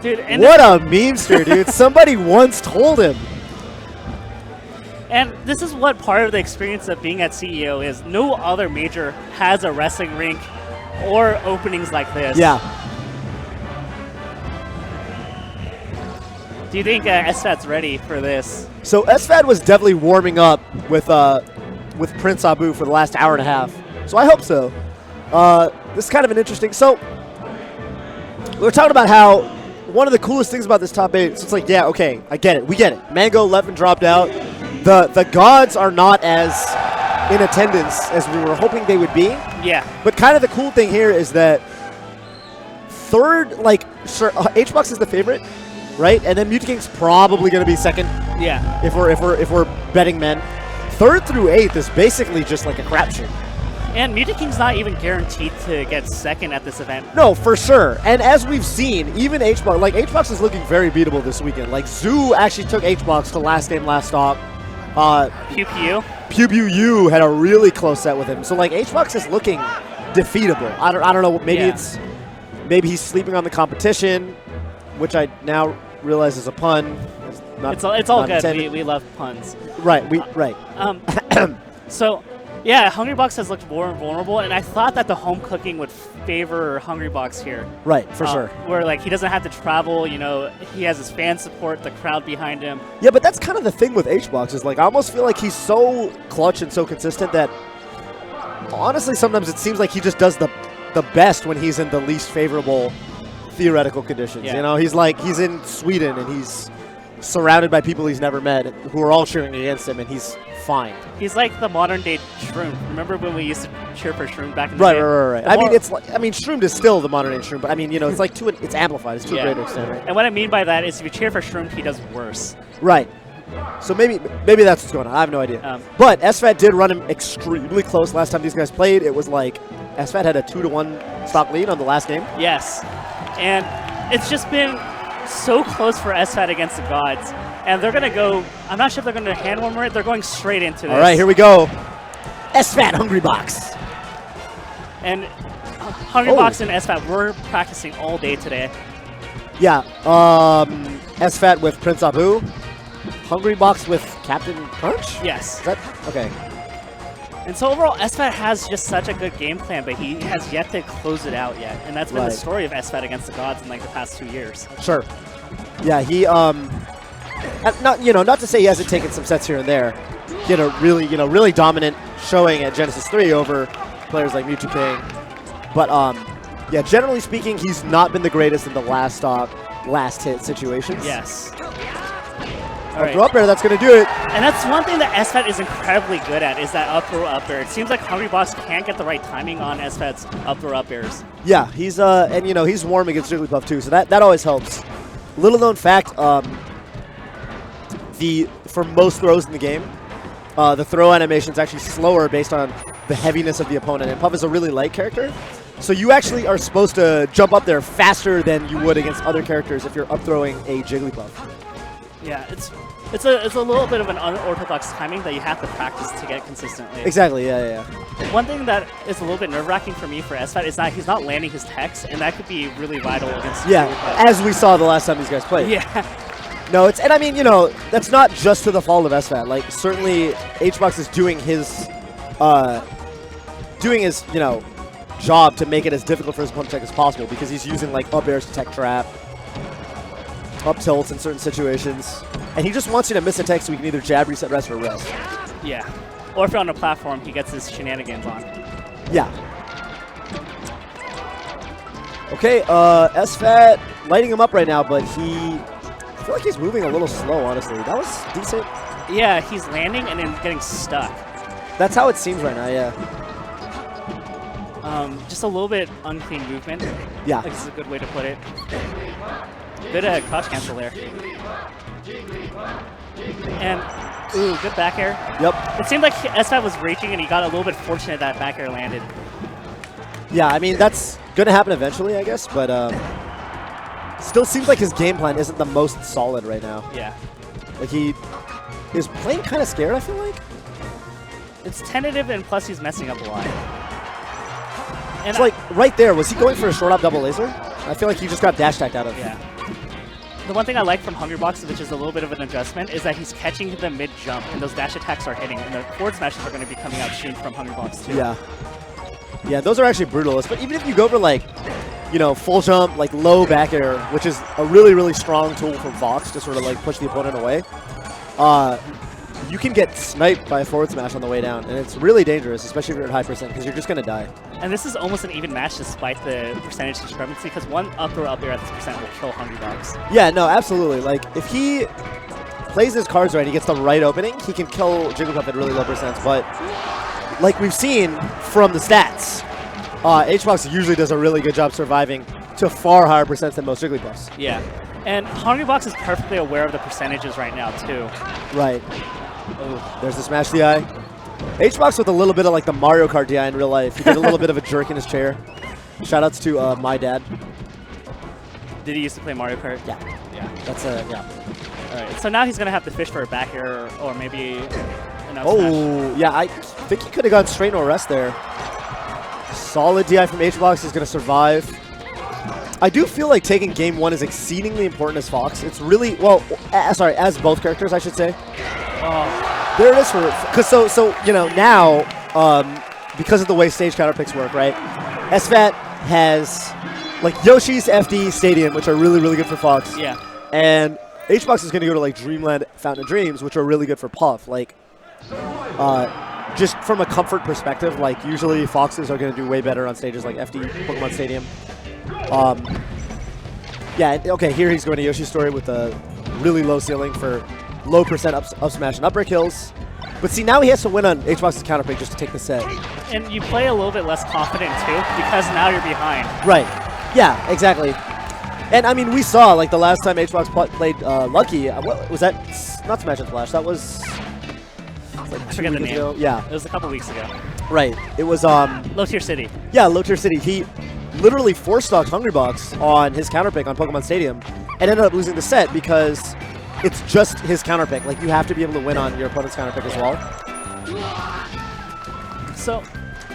Dude, and what a memester, dude. Somebody once told him. And this is what part of the experience of being at CEO is. No other major has a wrestling rink or openings like this. Yeah. Do you think SFAT's ready for this? So SFAT was definitely warming up with Prince Abu for the last hour and a half. So I hope so. This is kind of an interesting. So we were talking about how one of the coolest things about this top 8. So it's like, yeah, okay, I get it. We get it. Mango left and dropped out. The gods are not as in attendance as we were hoping they would be. Yeah. But kind of the cool thing here is that third, like, sure, HBox is the favorite, right? And then Mutaking's probably going to be second. Yeah. If we're betting men. 3rd through 8th is basically just like a crapshoot. And Mutaking's not even guaranteed to get second at this event. No, for sure. And as we've seen, even HBox, like HBox is looking very beatable this weekend. Like Zoo actually took HBox to last game, last stop. Pew U had a really close set with him. So like HBox is looking defeatable. I don't know. Maybe he's sleeping on the competition, which I now realize is a pun. It's all good. We love puns. Right. Right. So. Yeah, Hungrybox has looked more vulnerable, and I thought that the home cooking would favor Hungrybox here. Right, for sure. Where like he doesn't have to travel, you know, he has his fan support, the crowd behind him. Yeah, but that's kind of the thing with HBox is like I almost feel like he's so clutch and so consistent that honestly sometimes it seems like he just does the best when he's in the least favorable theoretical conditions. Yeah. You know, he's in Sweden and he's surrounded by people he's never met who are all cheering against him, and he's fine. He's like the modern day Shroom. Remember when we used to cheer for Shroom back in the day? Right. I mean, Shroom is still the modern day Shroom, but I mean, you know, it's like it's amplified. It's to a greater extent, right? And what I mean by that is if you cheer for Shroom, he does worse. Right. So maybe that's what's going on. I have no idea. But SFAT did run him extremely close last time these guys played. It was like SFAT had a 2-1 stock lead on the last game. Yes. And it's just been so close for SFAT against the gods. And they're going to go, I'm not sure if they're going to hand warmer it. They're going straight into this. All right, here we go. SFAT Hungrybox. And Hungrybox and SFAT were practicing all day today. Yeah. SFAT with Prince Abu. Hungrybox with Captain Punch? Yes. Is that okay? And so overall, SFAT has just such a good game plan, but he has yet to close it out yet. And that's been the story of SFAT against the gods in like the past 2 years. Sure. Yeah, he not to say he hasn't taken some sets here and there. He had a really dominant showing at Genesis 3 over players like Mewtwo King. But yeah, generally speaking, he's not been the greatest in the last stock, last hit situations. Yes. Up air, that's going to do it. And that's one thing that SFAT is incredibly good at, is that up throw up air. It seems like Hungrybox can't get the right timing on SFAT's up throw up airs. Yeah, he's and you know, he's warm against Jigglypuff too, so that always helps. Little known fact, for most throws in the game, the throw animation is actually slower based on the heaviness of the opponent. And Puff is a really light character, so you actually are supposed to jump up there faster than you would against other characters if you're up throwing a Jigglypuff. Yeah, it's a little bit of an unorthodox timing that you have to practice to get consistently. Exactly, yeah. One thing that is a little bit nerve-wracking for me for SFAT is that he's not landing his techs, and that could be really vital against Jigglypuff. As we saw the last time these guys played. Yeah. No, and I mean, you know, that's not just to the fault of SFAT. Like, certainly HBox is doing his you know, job to make it as difficult for his opponent tech as possible because he's using like up airs to tech trap, up tilts in certain situations, and he just wants you to miss a tech so he can either jab, reset, rest, or rest. Yeah. Or if you're on a platform, he gets his shenanigans on. Yeah. Okay, SFAT lighting him up right now, but I feel like he's moving a little slow, honestly. That was decent. Yeah, he's landing and then getting stuck. That's how it seems right now, yeah. Just a little bit unclean movement. Yeah. This is a good way to put it. Good crouch cancel there. And, ooh, good back air. Yep. It seemed like SFAT was reaching and he got a little bit fortunate that back air landed. Yeah, I mean, that's going to happen eventually, I guess, but still seems like his game plan isn't the most solid right now. Yeah. Like he's playing kind of scared, I feel like. It's tentative and plus he's messing up a lot. And it's like right there, was he going for a short up double laser? I feel like he just got dash tagged out of. Yeah. the one thing I like from Hungrybox, which is a little bit of an adjustment, is that he's catching the mid-jump, and those dash attacks are hitting, and the forward smashes are going to be coming out soon from Hungrybox too. Yeah. Yeah, those are actually brutalist. But even if you go for, like, you know, full jump, like low back air, which is a really, really strong tool from Fox to sort of, like, push the opponent away, you can get sniped by a forward smash on the way down, and it's really dangerous, especially if you're at high percent, because you're just going to die. And this is almost an even match despite the percentage discrepancy, because one up throw up air at this percent will kill Hungrybox. Yeah, no, absolutely. Like, if he plays his cards right, he gets the right opening, he can kill Jigglypuff at really low percents. But like we've seen from the stats, HBox usually does a really good job surviving to far higher percents than most Jigglypuffs. Yeah. And Hungrybox is perfectly aware of the percentages right now, too. Right. There's the smash DI. HBox with a little bit of like the Mario Kart DI in real life. He did a little bit of a jerk in his chair. Shoutouts to my dad. Did he used to play Mario Kart? Yeah. Yeah. That's a, yeah. All right. So now he's going to have to fish for a back air or maybe an up smash. Oh, yeah. I think he could have gone straight no rest there. Solid DI from HBox is going to survive. I do feel like taking game one is exceedingly important as Fox. It's really, well, sorry, as both characters, I should say. There it is for, because so you know, now, because of the way stage counter picks work, right? SFAT has, like, Yoshi's FD Stadium, which are really, really good for Fox. Yeah. And HBox is going to go to, like, Dreamland Fountain of Dreams, which are really good for Puff. Like, just from a comfort perspective, like, usually Foxes are going to do way better on stages like FD, Pokemon Stadium. Yeah, okay, here he's going to Yoshi's Story with a really low ceiling for low percent up smash and up break kills. But see, now he has to win on HBox's counter pick just to take the set. And you play a little bit less confident, too, because now you're behind. Right. Yeah, exactly. And, I mean, we saw, like, the last time HBox played Lucky, what was that? Not Smash and Flash. That was like I forget the name. ago. Yeah. It was a couple weeks ago. Right. It was Low Tier City. Yeah, Low Tier City. He literally four-stocked Hungrybox on his counter pick on Pokemon Stadium and ended up losing the set because it's just his counter pick. Like, you have to be able to win on your opponent's counter pick as well. So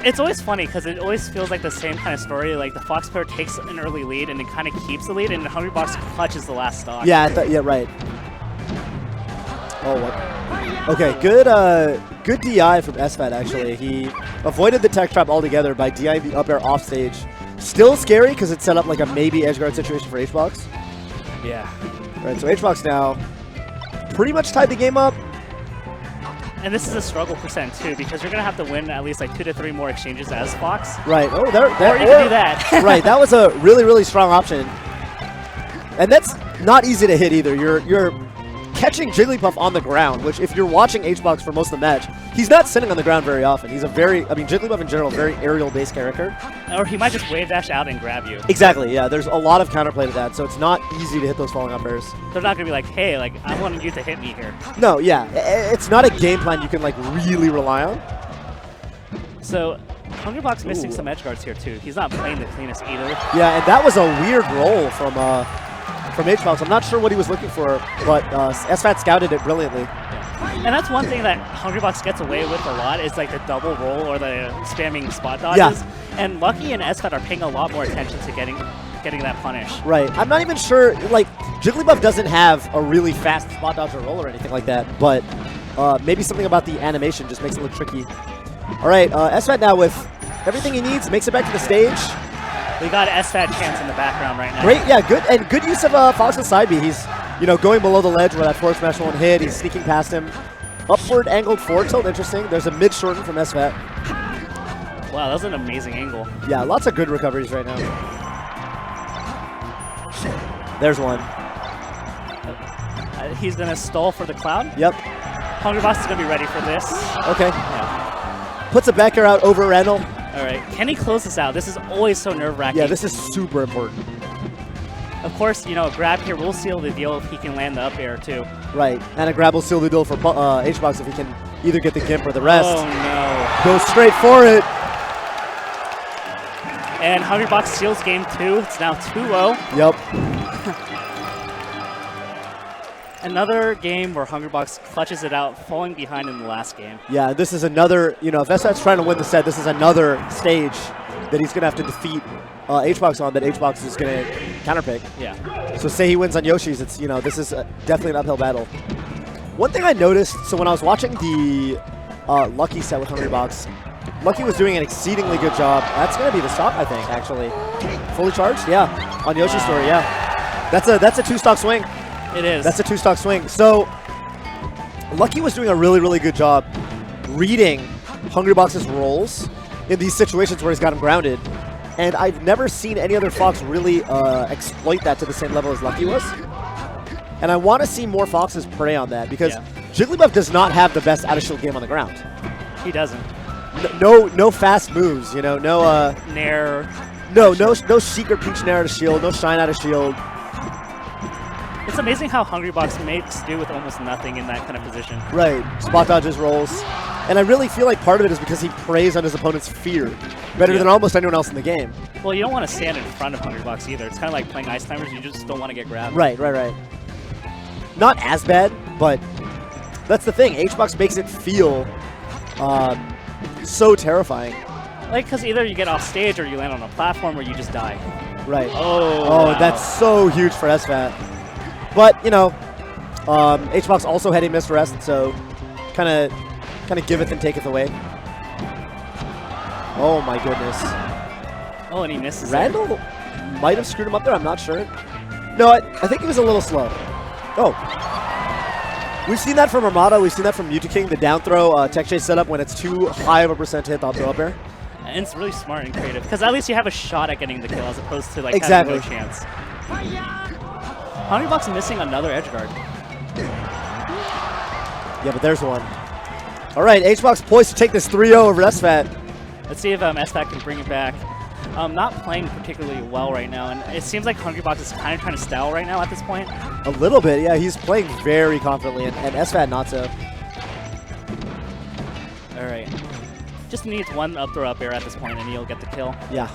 it's always funny because it always feels like the same kind of story. Like, the Fox player takes an early lead and it kind of keeps the lead, and the Hungrybox clutches the last stock. Yeah, yeah, right. Oh, what? Okay, good DI from SFAT, actually. He avoided the tech trap altogether by DIing the up air off stage. Still scary because it set up like a maybe edge guard situation for HBox. Yeah. Right, so HBox now pretty much tied the game up. And this is a struggle percent, too, because you're going to have to win at least like 2 to 3 more exchanges as Fox. Right. Oh, Or you can do that. Right, that was a really, really strong option. And that's not easy to hit either. You're catching Jigglypuff on the ground, which if you're watching HBox for most of the match, he's not sitting on the ground very often. He's a very, I mean, Jigglypuff in general, very aerial-based character. Or he might just wave dash out and grab you. Exactly, yeah. There's a lot of counterplay to that, so it's not easy to hit those falling up airs. They're not going to be like, hey, like, I wanted you to hit me here. No, yeah. It's not a game plan you can, like, really rely on. So Hungrybox missing some edge guards here, too. He's not playing the cleanest either. Yeah, and that was a weird roll from HBox. I'm not sure what he was looking for, but SFAT scouted it brilliantly. And that's one thing that Hungrybox gets away with a lot is like the double roll or the spamming spot dodges. Yeah. And Lucky and SFAT are paying a lot more attention to getting that punish. Right. I'm not even sure, like, Jigglypuff doesn't have a really fast spot dodge or roll or anything like that, but maybe something about the animation just makes it look tricky. All right, SFAT now with everything he needs, makes it back to the stage. We got SFAT chance in the background right now. Great, yeah, good use of Fox's side B. He's, you know, going below the ledge where that forward smash won't hit. He's sneaking past him. Upward angled forward tilt, interesting. There's a mid shorten from SFAT. Wow, that was an amazing angle. Yeah, lots of good recoveries right now. There's one. He's going to stall for the cloud. Yep. Hungrybox is going to be ready for this. Okay. Yeah. Puts a back air out over Randall. All right, can he close this out? This is always so nerve-wracking. Yeah, this is super important. Of course, you know, a grab here will seal the deal if he can land the up air, too. Right, and a grab will seal the deal for HBox if he can either get the GIMP or the rest. Oh, no. Go straight for it. And Hungrybox seals game 2. It's now 2-0. Yep. Another game where Hungrybox clutches it out, falling behind in the last game. Yeah, this is another, you know, if SFAT's trying to win the set, this is another stage that he's going to have to defeat HBox on that HBox is going to counterpick. Yeah. So say he wins on Yoshi's, it's, this is definitely an uphill battle. One thing I noticed, so when I was watching the Lucky set with Hungrybox, Lucky was doing an exceedingly good job. That's going to be the stock, I think, actually. Fully charged? Yeah. On Yoshi's story, yeah. That's a 2-stock swing. It is. That's a 2-stock swing. So Lucky was doing a really, really good job reading Hungrybox's rolls in these situations where he's got him grounded. And I've never seen any other Fox really exploit that to the same level as Lucky was. And I want to see more Foxes prey on that because Jigglypuff does not have the best out-of-shield game on the ground. He doesn't. No fast moves, no Nair. No secret peach nair out of shield, no shine out of shield. It's amazing how Hungrybox makes do with almost nothing in that kind of position. Right, spot dodges rolls. And I really feel like part of it is because he preys on his opponent's fear better than almost anyone else in the game. Well, you don't want to stand in front of Hungrybox either. It's kind of like playing Ice Timers. You just don't want to get grabbed. Right. Not as bad, but that's the thing. HBox makes it feel so terrifying. Like, because either you get off stage or you land on a platform or you just die. Right. Oh, wow. That's so huge for SFAT. But, HBox also had a missed rest, so kind of giveth and taketh away. Oh my goodness. Oh, and he misses. Randall might have screwed him up there, I'm not sure. No, I think he was a little slow. Oh. We've seen that from Armada, we've seen that from Mutaking, the down throw tech chase setup when it's too high of a percent to hit the up throw up air. And it's really smart and creative, because at least you have a shot at getting the kill as opposed to like exactly. having no chance. Hungrybox missing another edge guard. Yeah, but there's one. All right, HBox poised to take this 3-0 over SFAT. Let's see if SFAT can bring it back. Not playing particularly well right now, and it seems like Hungrybox is kind of trying to stall right now at this point. A little bit, yeah. He's playing very confidently, and SFAT not so. All right. Just needs one up throw up air at this point, and he'll get the kill. Yeah.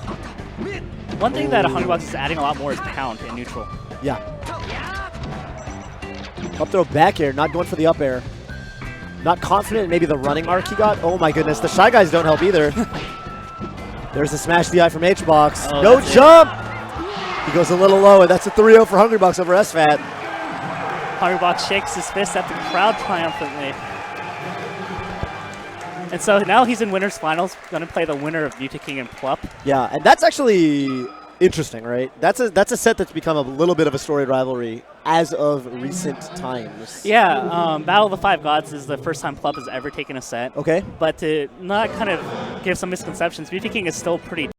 One thing that Hungrybox is adding a lot more is pound in neutral. Yeah. Up throw back air, not going for the up air. Not confident in maybe the running arc he got. Oh my goodness, the Shy Guys don't help either. There's a smash DI from HBox. Oh, no jump! He goes a little low, and that's a 3-0 for Hungrybox over SFAT. Hungrybox shakes his fist at the crowd triumphantly. And so now he's in winners finals, going to play the winner of Mutaking and Plup. Yeah, and that's actually interesting, right? That's a set that's become a little bit of a storied rivalry as of recent times. Yeah, Battle of the Five Gods is the first time Plup has ever taken a set. Okay. But to not kind of give some misconceptions, Mutaking is still pretty